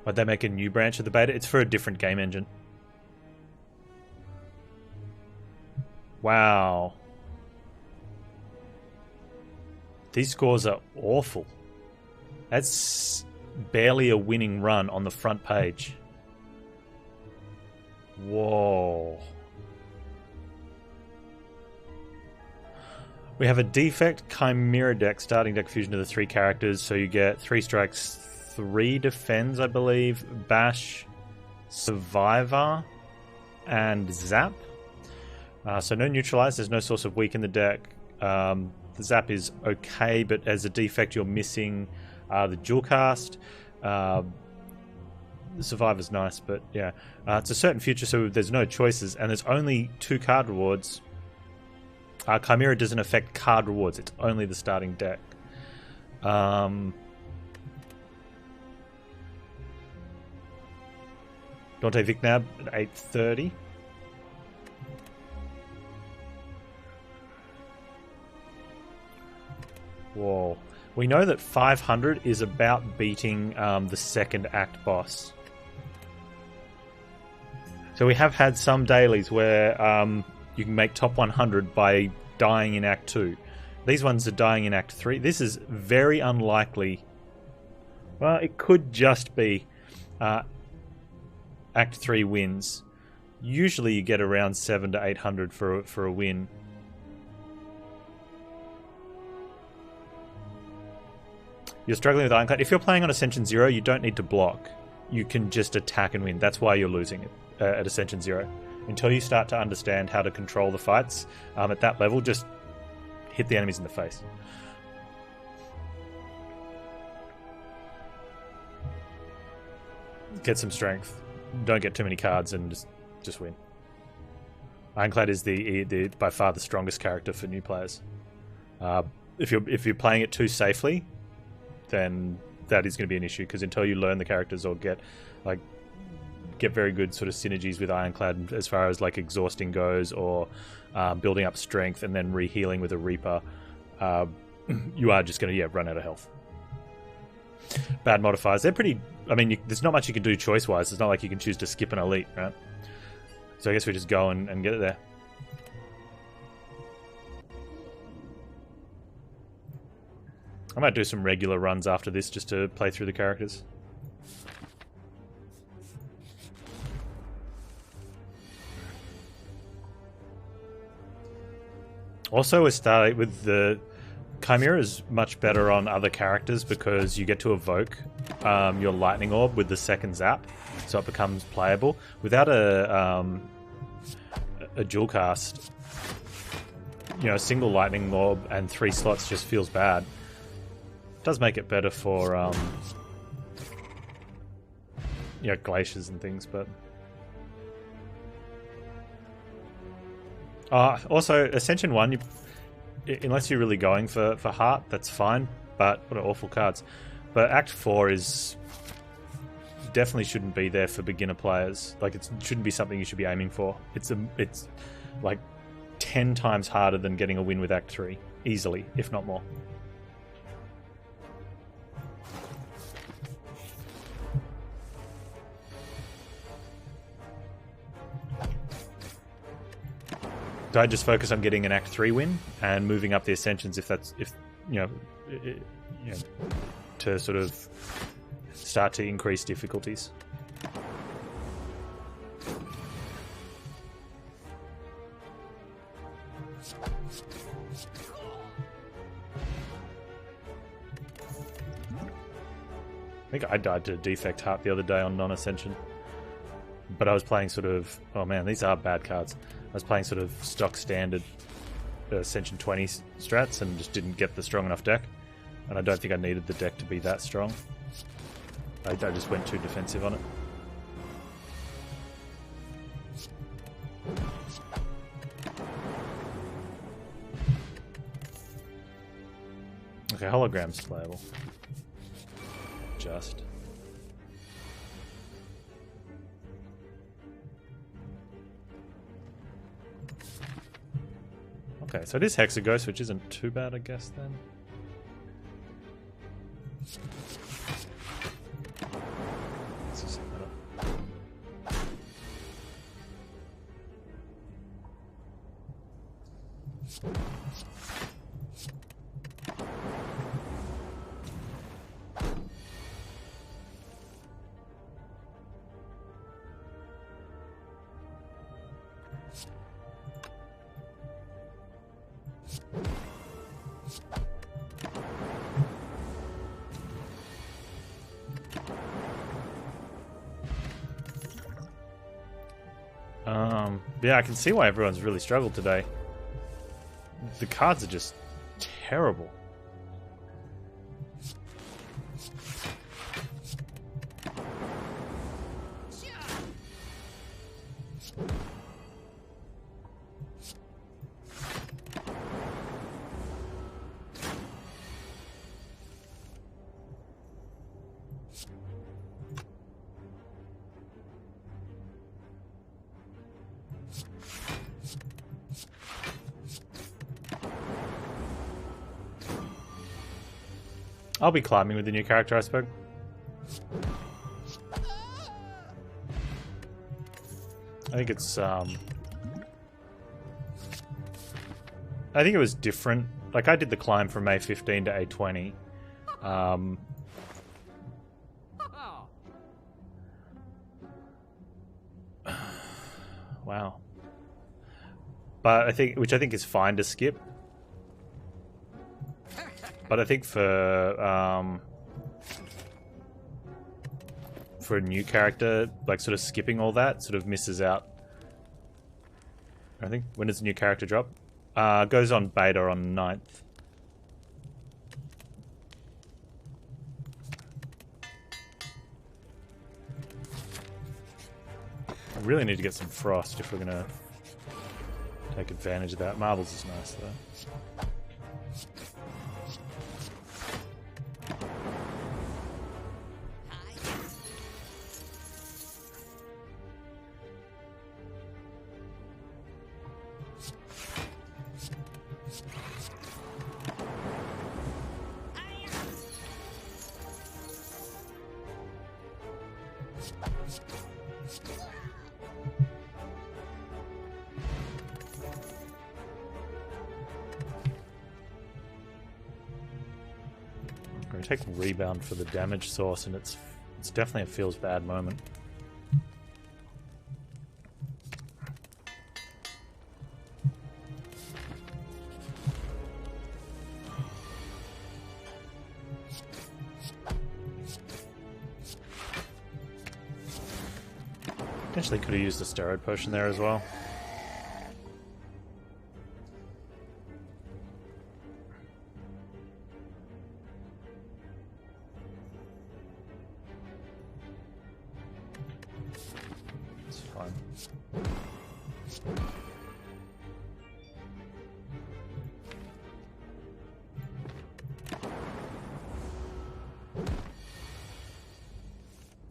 But they make a new branch of the beta. It's for a different game engine. Wow. These scores are awful. That's barely a winning run on the front page. Whoa. We have a DEFECT Chimera deck, starting deck fusion of the 3 characters. So you get 3 strikes, 3 defends, I believe, bash, survivor, and zap. So no neutralize, there's no source of weak in the deck. The zap is okay, but as a DEFECT you're missing the dual cast. The survivor's nice, but yeah. It's a certain future, so there's no choices, and there's only 2 card rewards. Chimera doesn't affect card rewards, it's only the starting deck. Dante Vicnab at 830. Whoa. We know that 500 is about beating the second act boss. So we have had some dailies where you can make top 100 by dying in Act 2. These ones are dying in Act 3. This is very unlikely. Well, it could just be Act 3 wins. Usually you get around 700 to 800 for a win. You're struggling with Ironclad. If you're playing on Ascension 0, you don't need to block. You can just attack and win. That's why you're losing it at Ascension 0. Until you start to understand how to control the fights, at that level, just hit the enemies in the face. Get some strength. Don't get too many cards and just win. Ironclad is the by far the strongest character for new players. If you're playing it too safely, then that is going to be an issue, because until you learn the characters or get very good sort of synergies with Ironclad as far as like exhausting goes, or building up strength and then re-healing with a Reaper, you are just going to run out of health. Bad modifiers, they're pretty... I mean, there's not much you can do choice-wise. It's not like you can choose to skip an elite, right? So I guess we just go and get it there. I might do some regular runs after this just to play through the characters. Also, we're starting with the Chimera is much better on other characters because you get to evoke your lightning orb with the second zap, so it becomes playable. Without a dual cast, a single lightning orb and 3 slots just feels bad. It does make it better for glaciers and things, but also Ascension 1, unless you're really going for heart, that's fine, but what are awful cards. But Act 4 is definitely shouldn't be there for beginner players. Like, it shouldn't be something you should be aiming for. It's like 10 times harder than getting a win with Act 3, easily, if not more. So I just focus on getting an Act 3 win and moving up the Ascensions to sort of start to increase difficulties. I think I died to DEFECT Heart the other day on non-Ascension. But I was playing sort of... Oh man, these are bad cards. I was playing sort of stock standard Ascension 20 strats and just didn't get the strong enough deck. And I don't think I needed the deck to be that strong. I just went too defensive on it. Okay, hologram's playable. Just. Okay, so it is Hexaghost, which isn't too bad, I guess, then. This is Yeah, I can see why everyone's really struggled today. The cards are just terrible. I'll be climbing with the new character, I suppose. I think it's, I think it was different. Like, I did the climb from A15 to A20. Wow. But I think, which I think is fine to skip. But I think for a new character, like sort of skipping all that sort of misses out. I think, when does the new character drop? Goes on beta on 9th. I really need to get some frost if we're gonna take advantage of that. Marbles is nice though. Take rebound for the damage source, and it's definitely a feels bad moment. Potentially could have used the steroid potion there as well.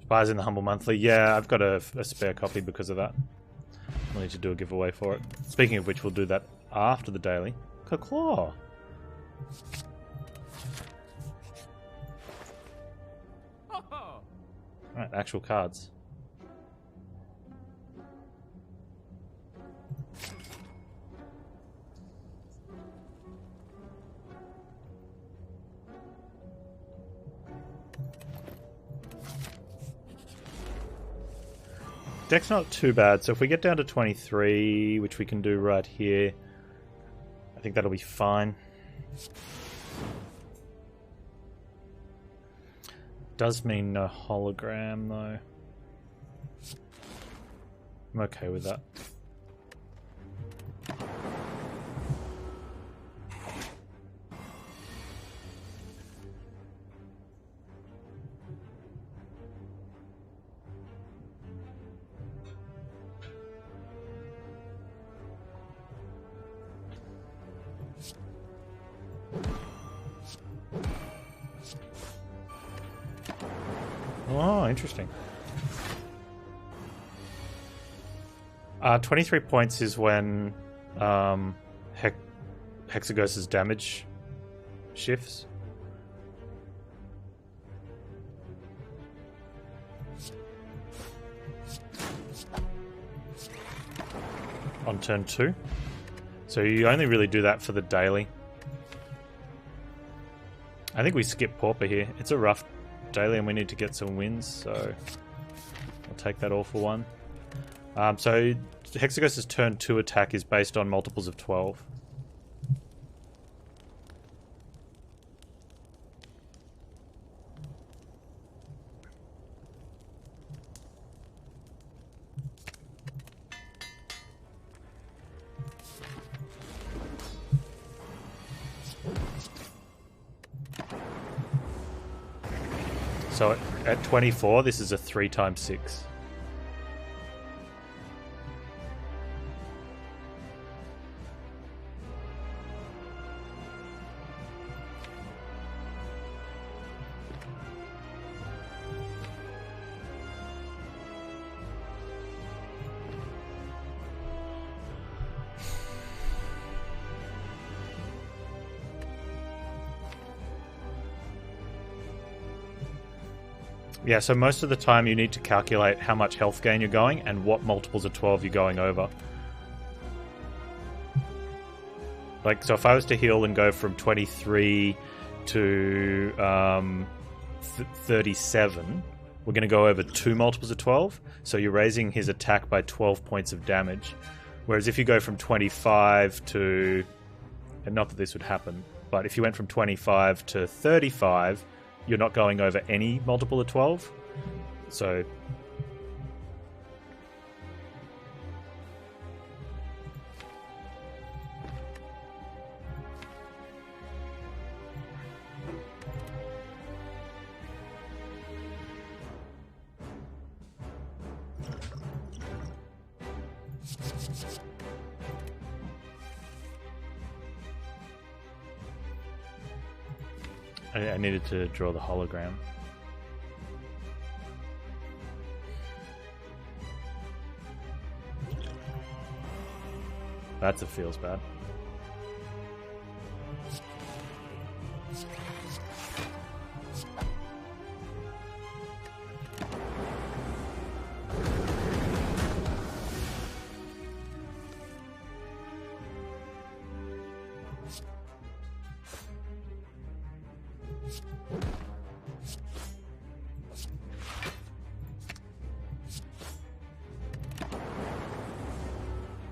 Buys in the Humble Monthly. Yeah, I've got a spare copy because of that. We'll need to do a giveaway for it. Speaking of which, we'll do that after the daily. Claw. Alright, actual cards. Deck's not too bad, so if we get down to 23, which we can do right here, I think that'll be fine. Does mean no hologram, though. I'm okay with that. Oh, interesting. 23 points is when Hexagos's damage shifts. On turn 2. So you only really do that for the daily. I think we skip Pauper here. It's a rough daily and we need to get some wins, so I'll take that all for one. So Hexagos' turn 2 attack is based on multiples of 12. So at 24, this is a 3 times 6. Yeah, so most of the time you need to calculate how much health gain you're going and what multiples of 12 you're going over. Like, so if I was to heal and go from 23 to 37, we're going to go over 2 multiples of 12. So you're raising his attack by 12 points of damage. Whereas if you go from 25 to... And not that this would happen, but if you went from 25 to 35... you're not going over any multiple of 12. So... I needed to draw the hologram. That's a feels bad.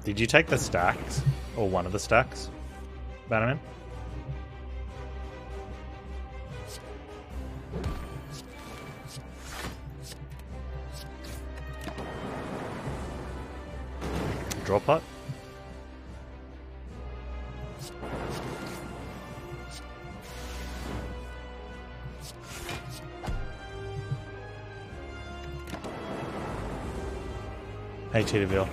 Did you take the stacks? Or one of the stacks? Bannerman? Draw pot? Hey, Cheetahville.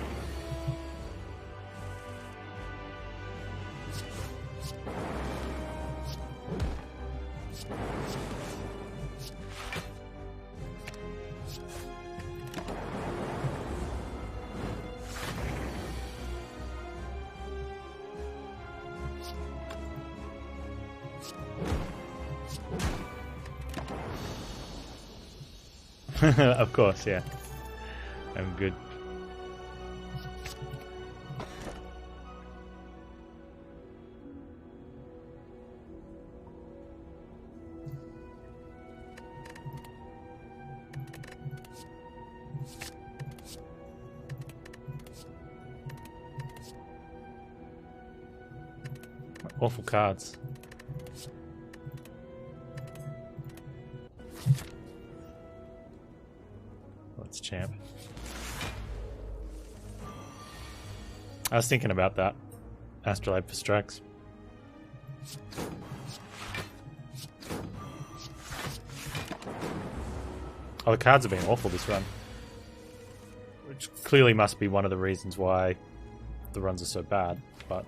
Of course, yeah. I'm good. Awful cards. Let's champ. I was thinking about that. Astrolabe for strikes. Oh, the cards have been awful this run. Which clearly must be one of the reasons why the runs are so bad, but...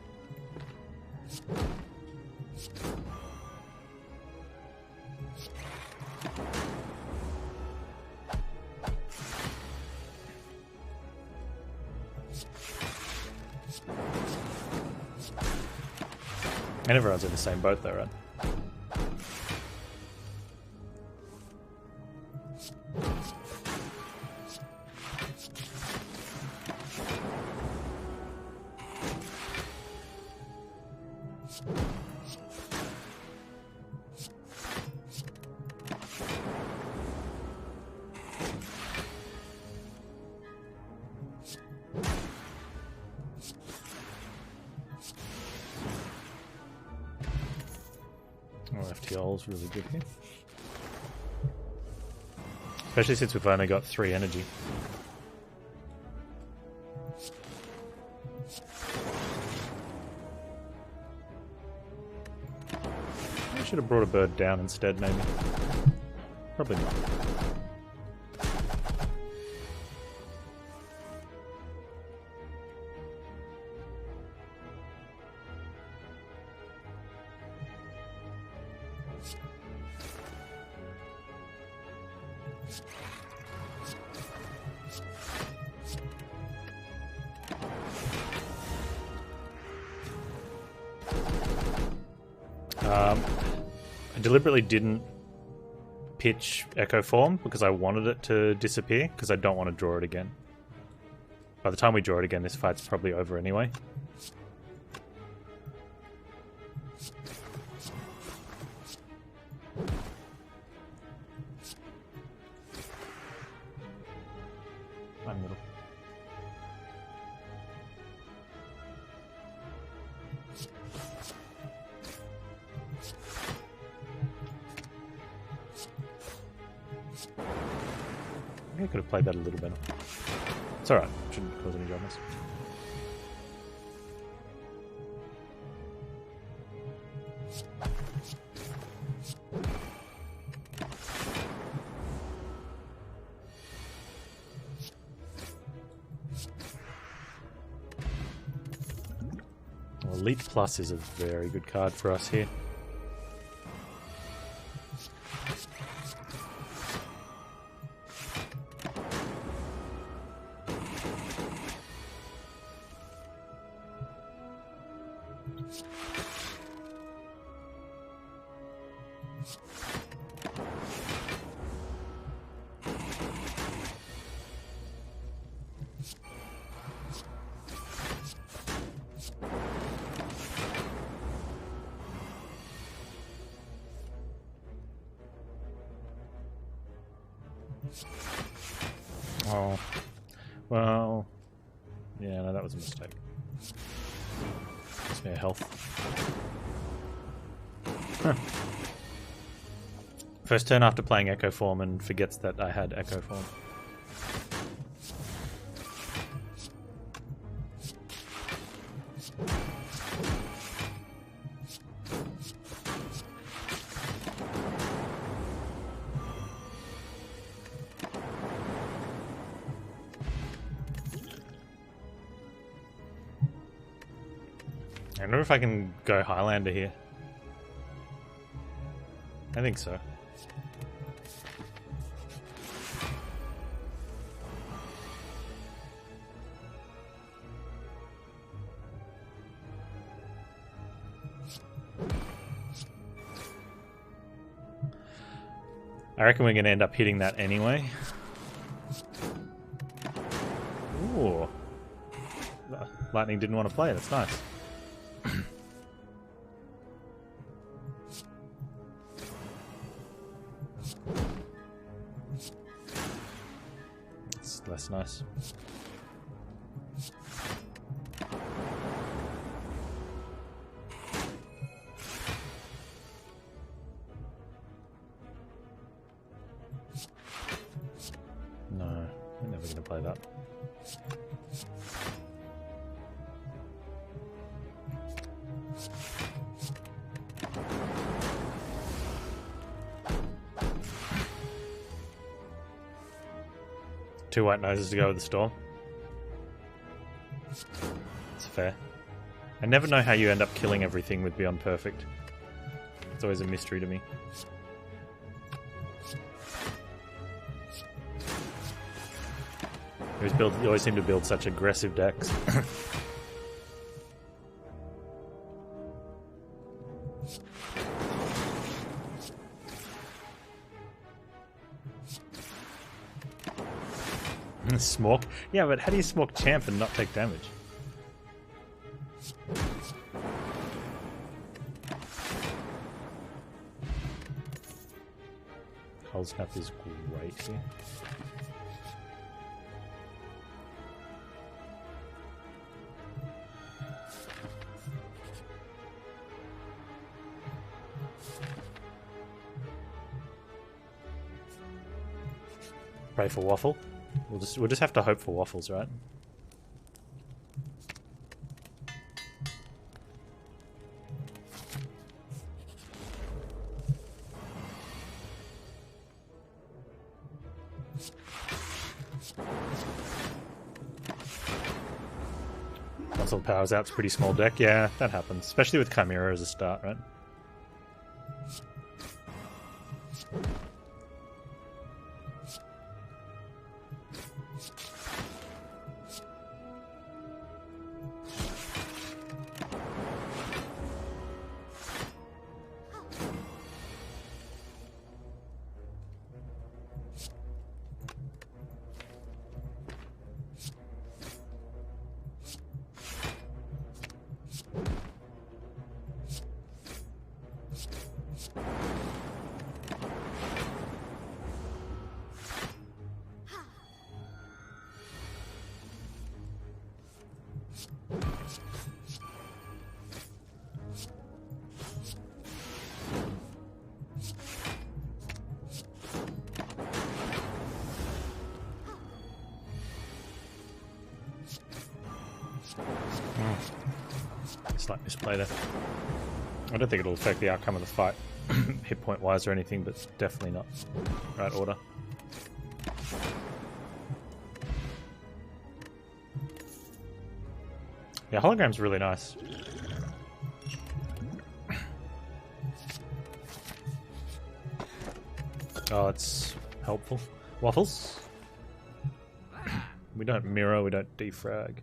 And everyone's in the same boat though, right? Skull's really good here. Especially since we've only got 3 energy. I should have brought a bird down instead, maybe. Probably not. I deliberately didn't pitch Echo Form because I wanted it to disappear, because I don't want to draw it again. By the time we draw it again, this fight's probably over anyway. I'm little. I could have played that a little better. It's alright, shouldn't cause any dramas. Well, Elite Plus is a very good card for us here. Oh, well, yeah, no, that was a mistake. It's mere health. Huh. First turn after playing Echo Form and forgets that I had Echo Form. I wonder if I can go Highlander here. I think so. I reckon we're going to end up hitting that anyway. Ooh. Lightning didn't want to play it. That's nice. It's less nice. No, we're never going to play that. Two white noses to go with the storm. It's fair. I never know how you end up killing everything with Beyond Perfect. It's always a mystery to me. You always seem to build such aggressive decks. Smork? Yeah, but how do you Smork Champ and not take damage? Cold Snap is great here. Pray for waffle. We'll just have to hope for waffles, right? Once all the power's out, it's a pretty small deck. Yeah, that happens. Especially with Chimera as a start, right? Slight misplay there. I don't think it'll affect the outcome of the fight, hit point wise or anything, but definitely not right order. Yeah, hologram's really nice. Oh, that's helpful. Waffles? We don't mirror, we don't defrag.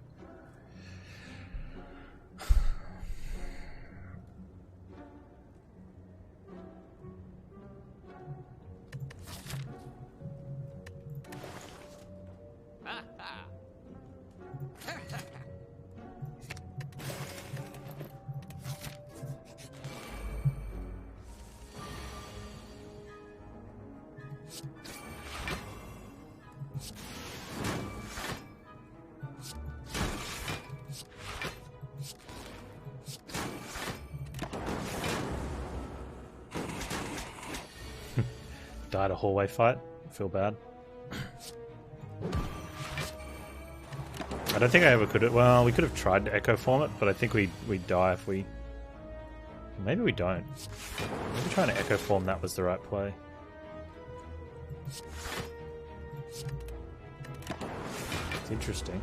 Died a hallway fight. I feel bad. I don't think I ever could have... Well, we could have tried to echo form it, but I think we'd die if we... Maybe we don't. Maybe trying to echo form that was the right play. It's interesting.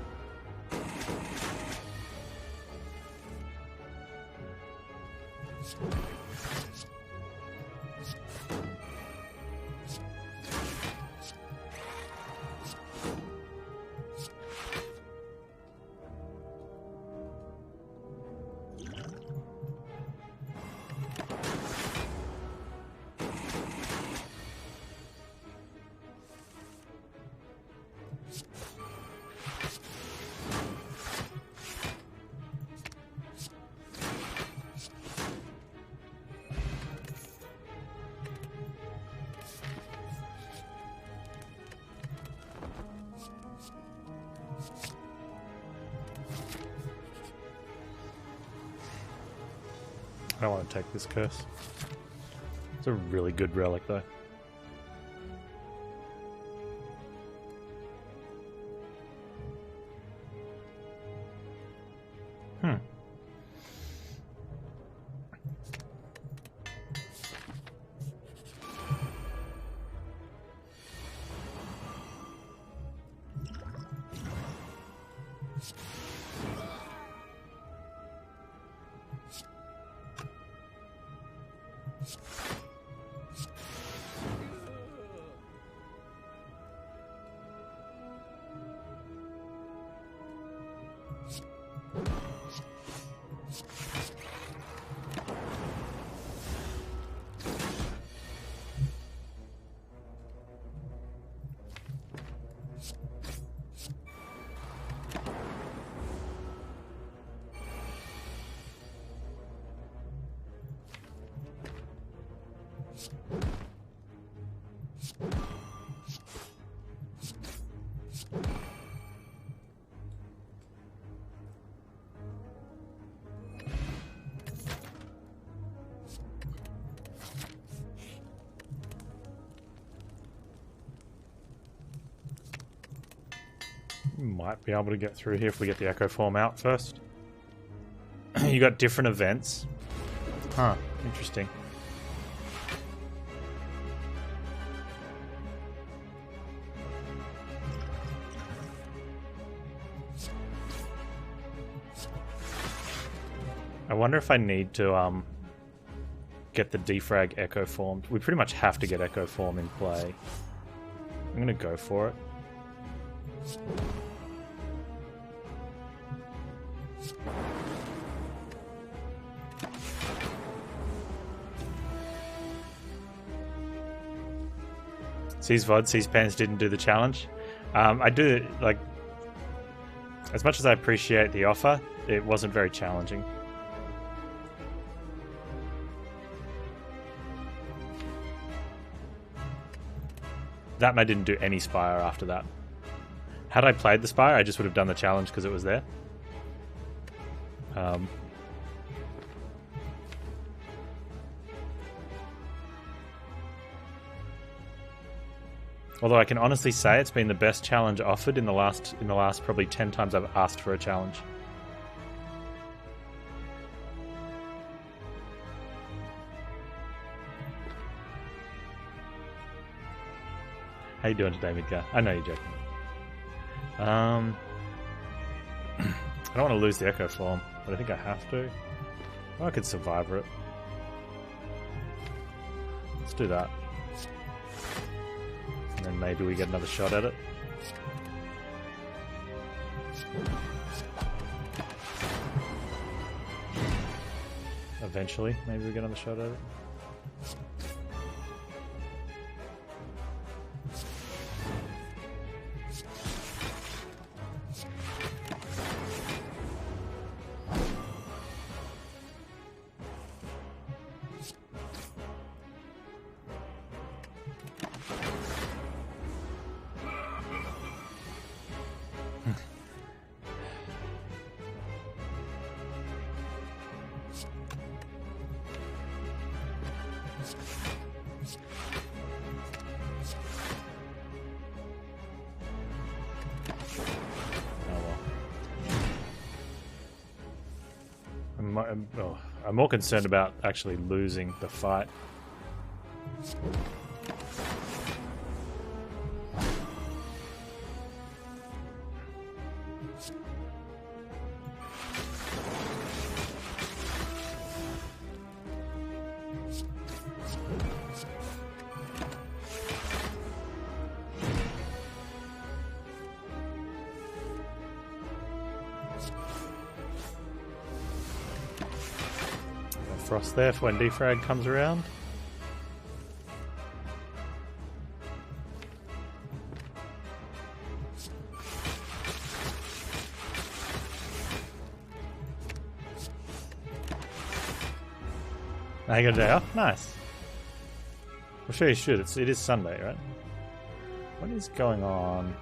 I don't want to take this curse. It's a really good relic, though. Might be able to get through here if we get the Echo Form out first. You got different events. Huh, interesting. I wonder if I need to get the defrag Echo Form. We pretty much have to get Echo Form in play. I'm gonna go for it. Sees VOD, sees Panz didn't do the challenge. I do, like, as much as I appreciate the offer, it wasn't very challenging. That and I didn't do any Spire after that. Had I played the Spire, I just would have done the challenge because it was there. Although I can honestly say it's been the best challenge offered in the last probably 10 times I've asked for a challenge. How you doing today, Midgar? I know you're joking. I don't want to lose the Echo Form, but I think I have to. Oh, I could survivor it. Let's do that. And then maybe we get another shot at it. Eventually, maybe we get another shot at it. I'm more concerned about actually losing the fight. Frost there for when defrag comes around. Now you got a day off? Nice. I'm sure you should. It is Sunday, right? What is going on?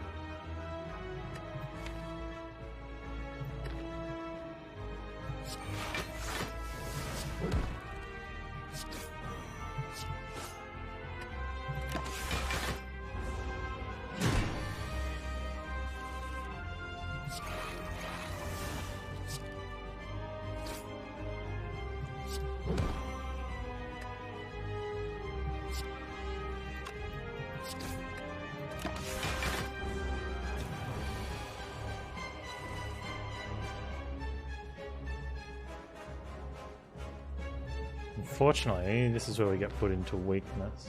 Unfortunately, this is where we get put into weakness.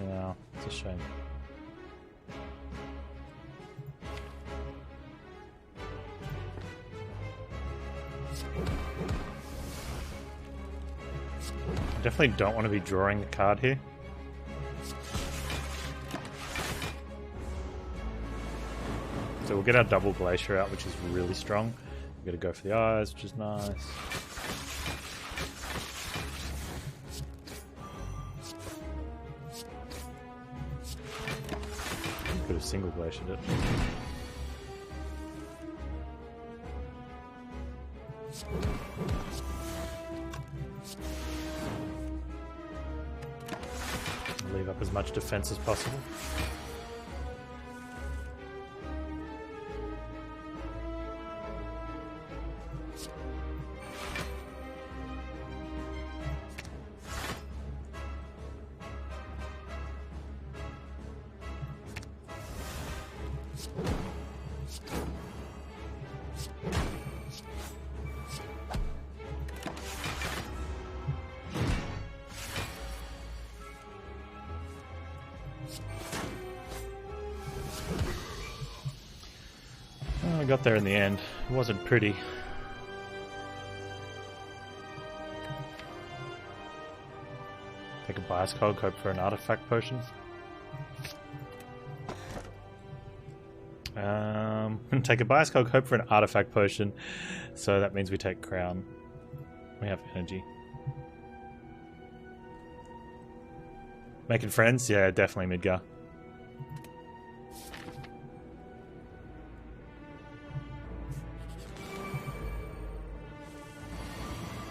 Yeah, it's a shame. I definitely don't want to be drawing the card here. So we'll get our double Glacier out, which is really strong. We've got to go for the eyes, which is nice. Could have single Glaciered it. Leave up as much defense as possible. Well, we got there in the end. It wasn't pretty. Take a bias cog, hope for an artifact potion. Take a bias cog, hope for an artifact potion. So that means we take crown. We have energy. Making friends? Yeah, definitely Midgar.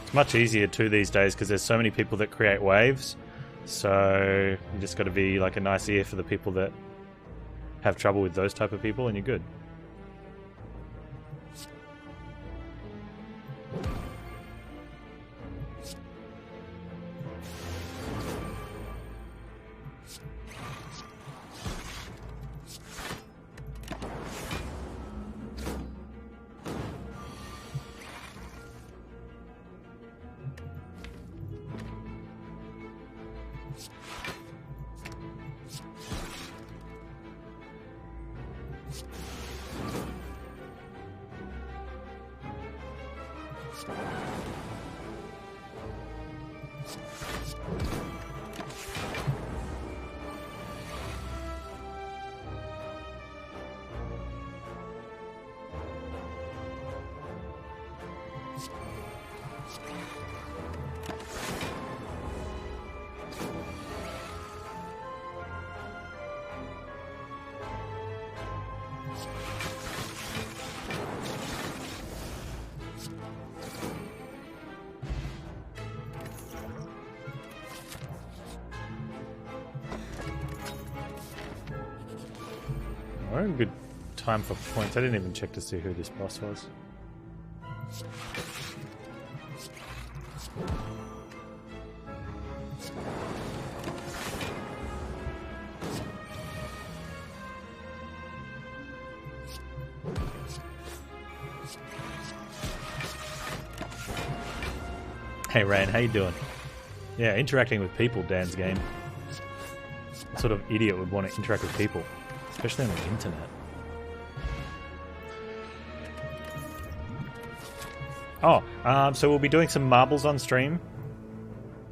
It's much easier too these days because there's so many people that create waves. So you just got to be like a nice ear for the people that have trouble with those type of people and you're good. We're in good time for points. I didn't even check to see who this boss was. Hey Rain, how you doing? Yeah, interacting with people, Dan's game. What sort of idiot would want to interact with people? Especially on the internet. Oh, so we'll be doing some marbles on stream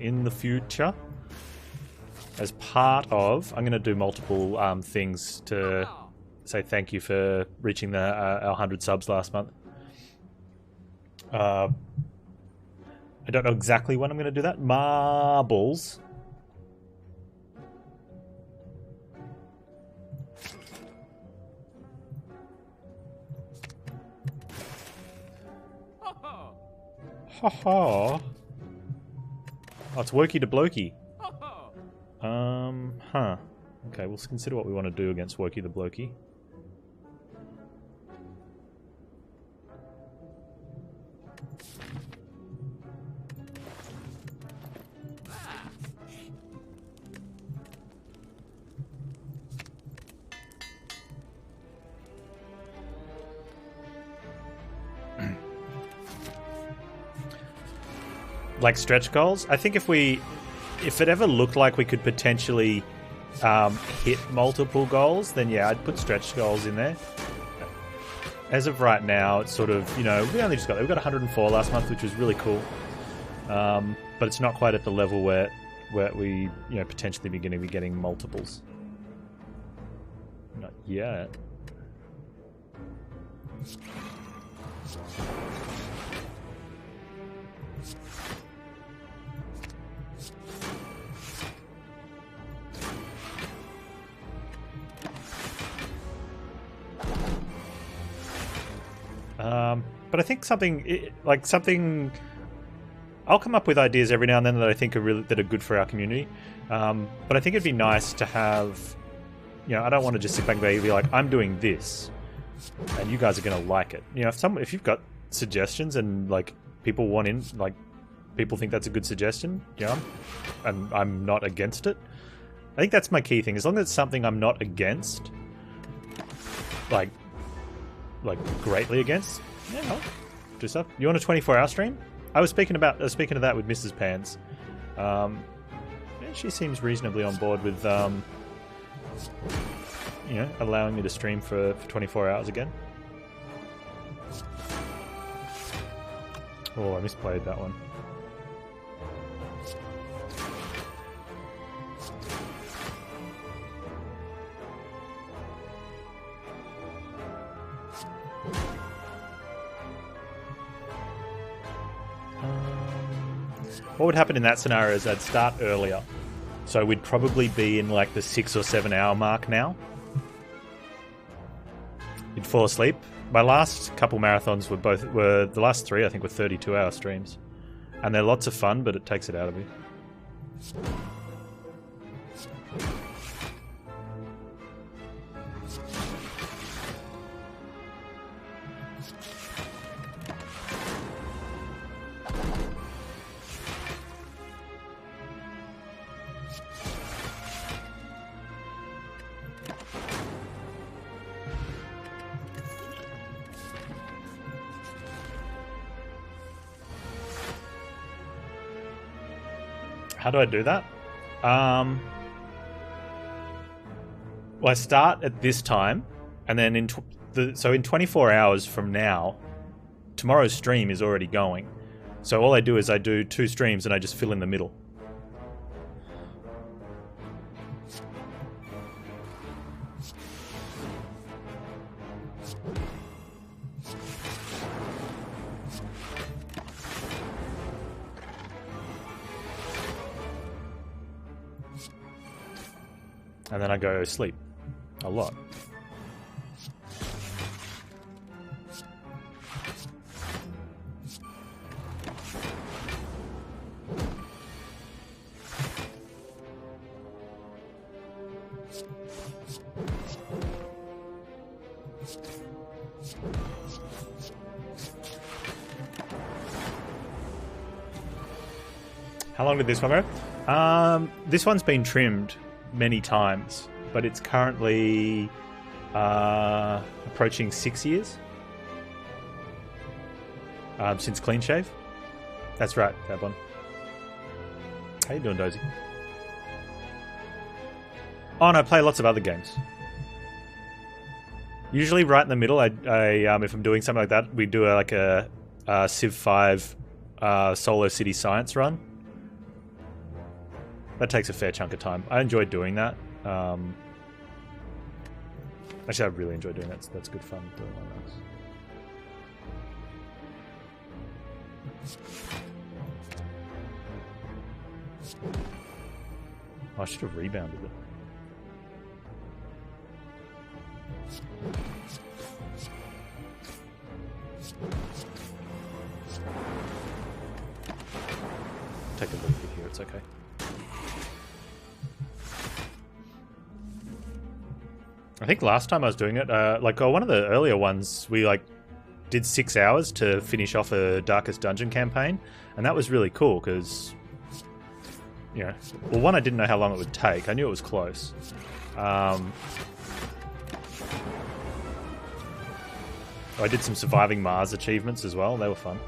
in the future. As part of, I'm going to do multiple things to say thank you for reaching our 100 subs last month. I don't know exactly when I'm going to do that. Marbles. Haha. Oh, it's Wokey to Blokey. Huh. Okay, we'll consider what we want to do against Wokey the Blokey. Like stretch goals? I think if it ever looked like we could potentially hit multiple goals, then yeah, I'd put stretch goals in there. As of right now, it's sort of, you know, we got 104 last month, which was really cool. But it's not quite at the level where we, you know, potentially be going to be getting multiples. Not yet. But I think something. I'll come up with ideas every now and then that I think are good for our community. But I think it'd be nice to have. I don't want to just sit back and be like, I'm doing this, and you guys are going to like it. If you've got suggestions and like people want in, like people think that's a good suggestion, and I'm not against it. I think that's my key thing. As long as it's something I'm not against, like greatly against, I'll do stuff. You want a 24-hour stream? I was speaking of that with Mrs. Panz. She seems reasonably on board with allowing me to stream for 24 hours again. Oh, I misplayed that one. What would happen in that scenario is I'd start earlier. So we'd probably be in like the 6 or 7 hour mark now. You'd fall asleep. My last couple marathons were the last 3 I think were 32-hour streams. And they're lots of fun, but it takes it out of you. How do I do that? Well, I start at this time, and then in 24 hours from now, tomorrow's stream is already going. So all I do is I do 2 streams and I just fill in the middle. And then I go sleep. A lot. How long did this one go? This one's been trimmed many times, but it's currently approaching 6 years since clean shave. That's right, Fabon. How you doing, Dozy? Oh, and I play lots of other games. Usually, right in the middle, if I'm doing something like that, we do a Civ 5 solo city science run. That takes a fair chunk of time. I enjoy doing that. Actually, I really enjoy doing that. So that's good fun doing all that. I should have rebounded it. Take a look here. It's okay. I think last time I was doing it, one of the earlier ones, we did 6 hours to finish off a Darkest Dungeon campaign, and that was really cool because, one, I didn't know how long it would take. I knew it was close. I did some Surviving Mars achievements as well. They were fun.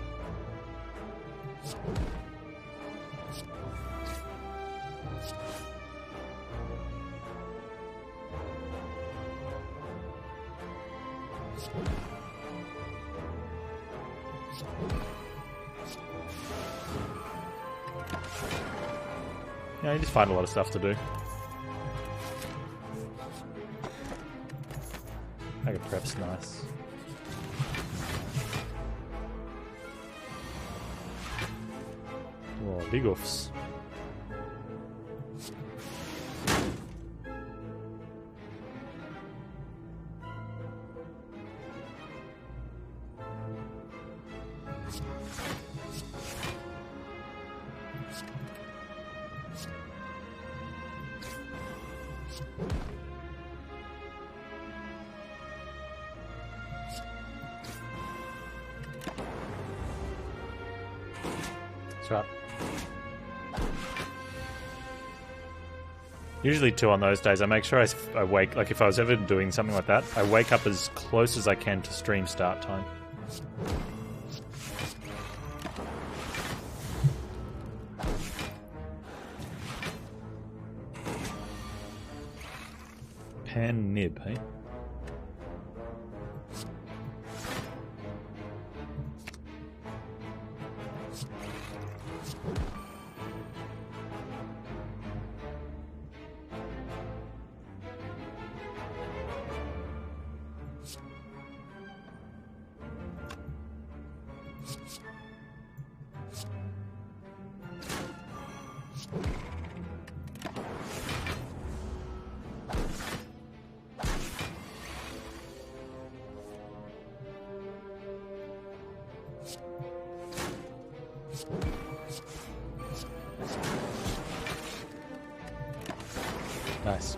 Yeah, you just find a lot of stuff to do. Mega prep's nice. Oh, big oofs. That's right. Usually 2 on those days. I make sure I wake, like if I was ever doing something like that, I wake up as close as I can to stream start time. Pan nib, hey? Nice.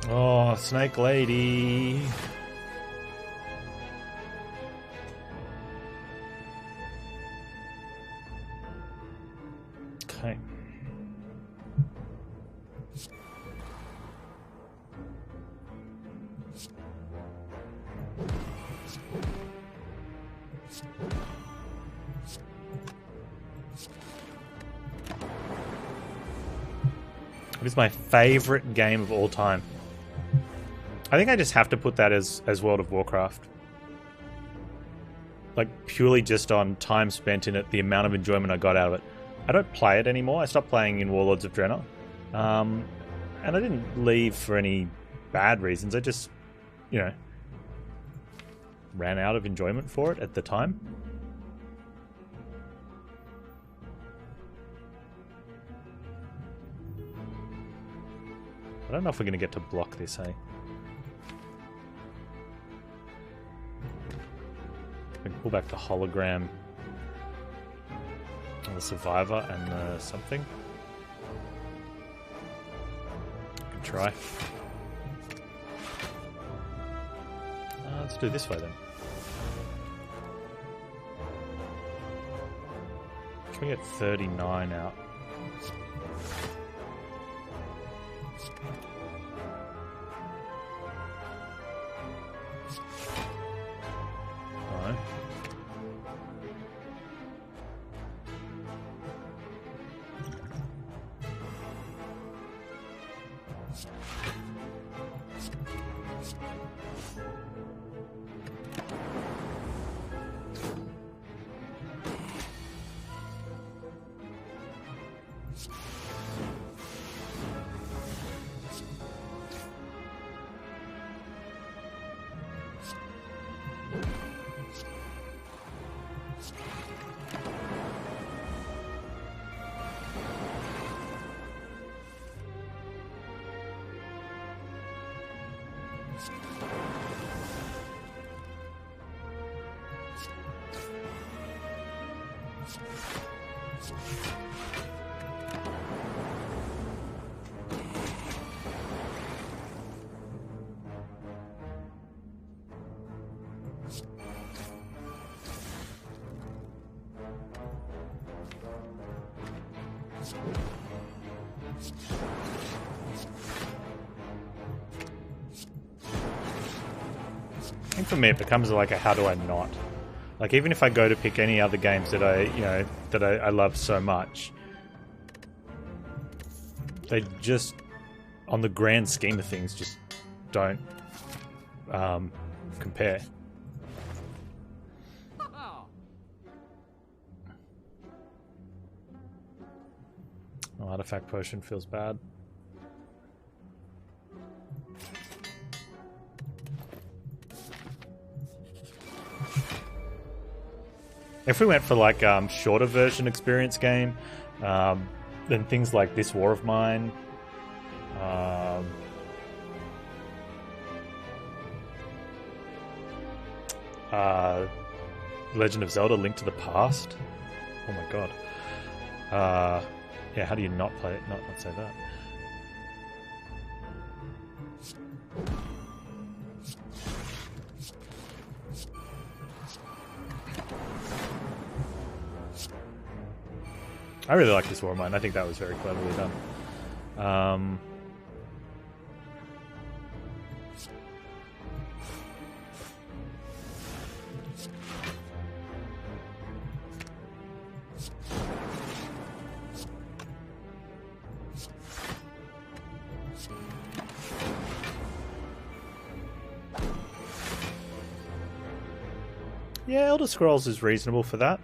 Oh, Snake Lady. Okay. It is my favorite game of all time. I think I just have to put that as World of Warcraft. Like, purely just on time spent in it, the amount of enjoyment I got out of it. I don't play it anymore. I stopped playing in Warlords of Draenor. And I didn't leave for any bad reasons. I just, you know, ran out of enjoyment for it at the time. I don't know if we're going to get to block this, hey? We can pull back the hologram and the survivor and the something. We can try. Let's do it this way then. Can we get 39 out? No. I think for me it becomes like a how do I not? Like even if I go to pick any other games that I love so much, they just, on the grand scheme of things, just don't compare. Oh, artifact potion feels bad. If we went for like shorter version experience game, then things like This War of Mine, Legend of Zelda: Link to the Past. Oh my god. Yeah, how do you not play it? Not say that. I really like This War of Mine. I think that was very cleverly done. Yeah, Elder Scrolls is reasonable for that.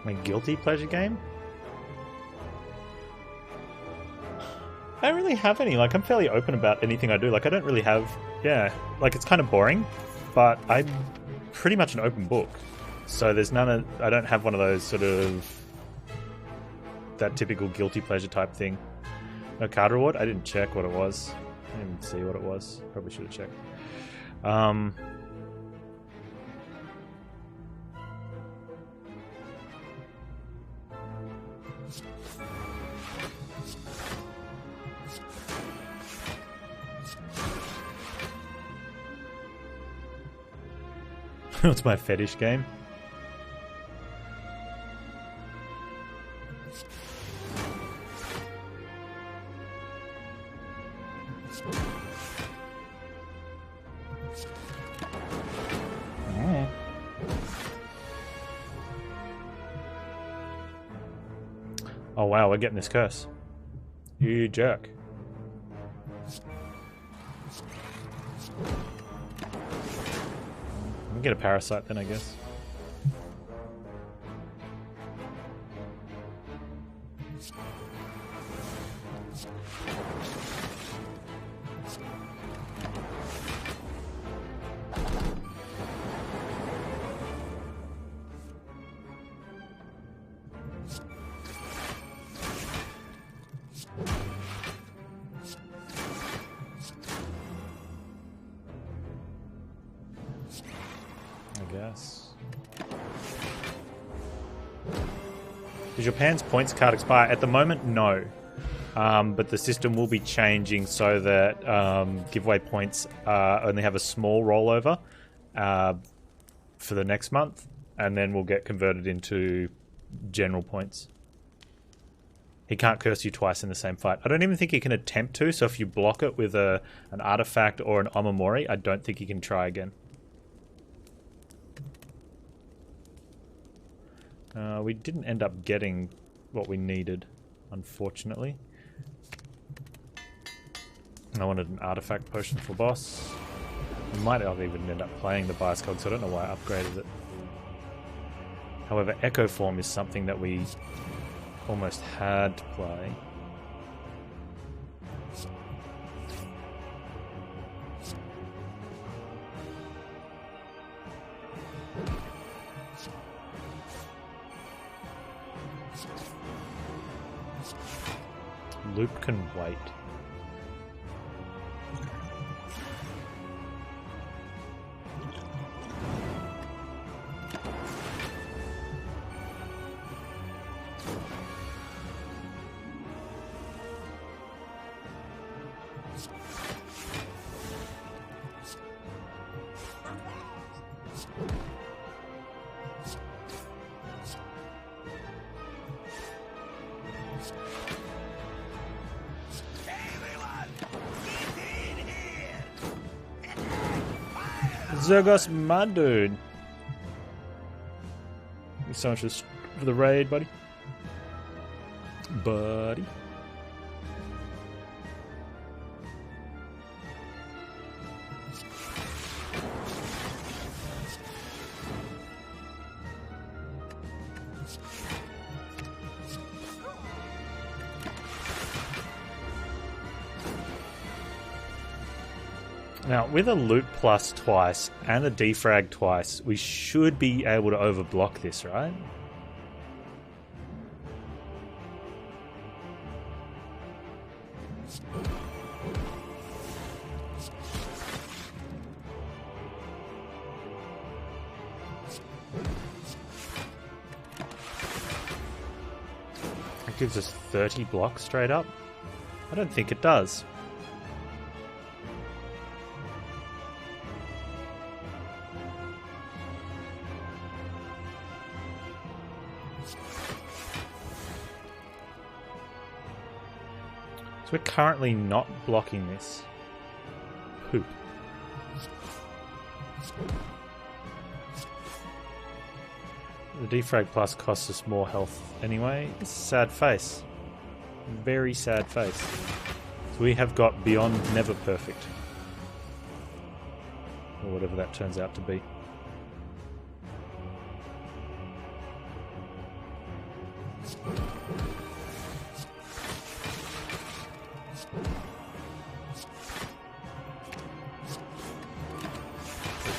My guilty pleasure game? I don't really have any. Like, I'm fairly open about anything I do. Like, I don't really have... Yeah, like, it's kind of boring, but I'm pretty much an open book. So there's none of... I don't have one of those sort of... that typical guilty pleasure type thing. No card reward? I didn't check what it was. I didn't even see what it was. Probably should have checked. What's my fetish game? Oh wow, we're getting this curse. You jerk. I'll get a parasite then, I guess. Does your Panz points card expire? At the moment, no. But the system will be changing so that giveaway points only have a small rollover for the next month, and then will get converted into general points. He can't curse you twice in the same fight. I don't even think he can attempt to, so if you block it with an artifact or an Omamori, I don't think he can try again. We didn't end up getting what we needed, unfortunately. I wanted an artifact potion for boss. We might have even end up playing the bias cog, so I don't know why I upgraded it. However, Echo Form is something that we almost had to play. Loop can wait. Zergos, my dude. Thanks so much for the raid, buddy. Buddy. Now, with a loot plus twice and a defrag twice, we should be able to overblock this, right? That gives us 30 blocks straight up? I don't think it does. So we're currently not blocking this. Poop. The defrag plus costs us more health anyway. It's a sad face. Very sad face. So we have got beyond never perfect. Or whatever that turns out to be.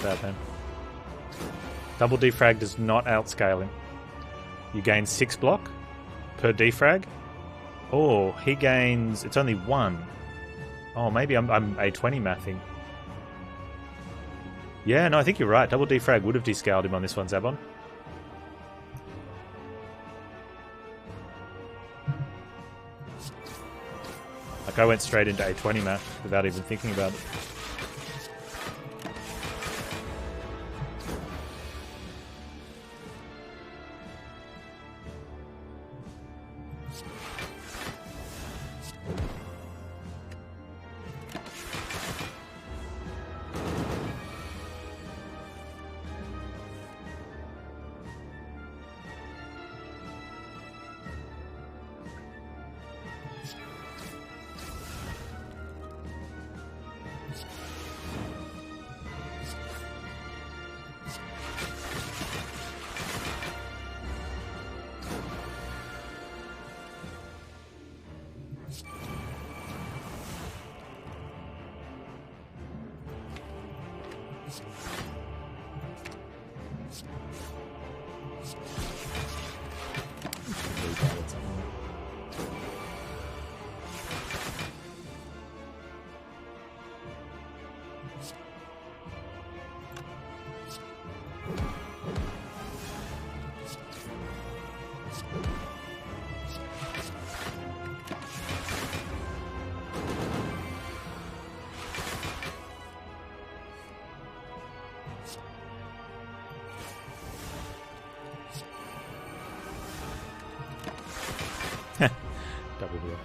That then. Double defrag does not outscale him. You gain 6 block per defrag. Oh, he gains... It's only 1. Oh, maybe I'm A20 mathing. Yeah, no, I think you're right. Double defrag would have descaled him on this one, Zabon. Like, I went straight into A20 math without even thinking about it. Double deal.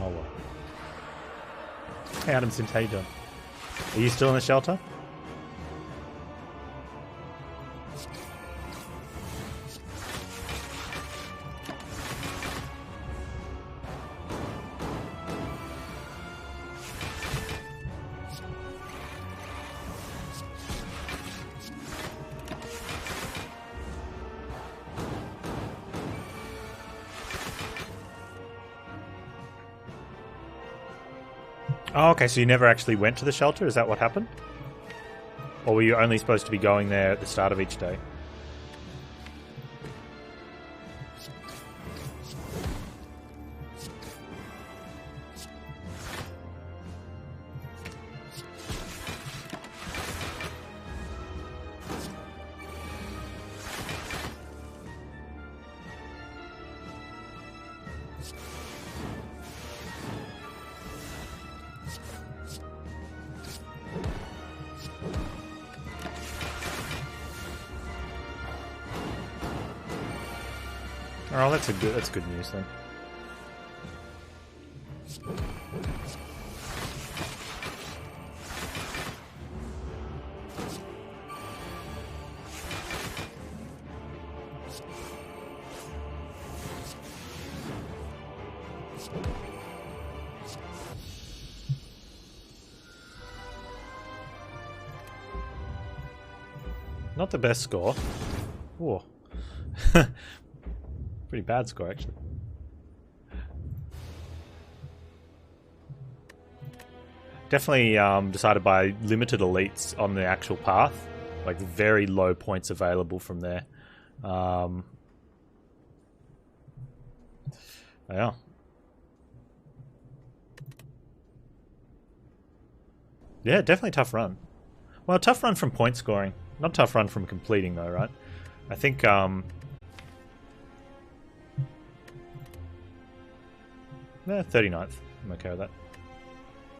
Oh well. Hey Adam Sims, how you doing? Are you still in the shelter? Oh, okay, so you never actually went to the shelter? Is that what happened? Or were you only supposed to be going there at the start of each day? Oh, that's good news then. Not the best score. Whoa. Pretty bad score, actually. Definitely decided by limited elites on the actual path. Like, very low points available from there. Yeah. Yeah, definitely tough run. Well, tough run from point scoring. Not tough run from completing, though, right? I think, yeah, 39th. I'm okay with that.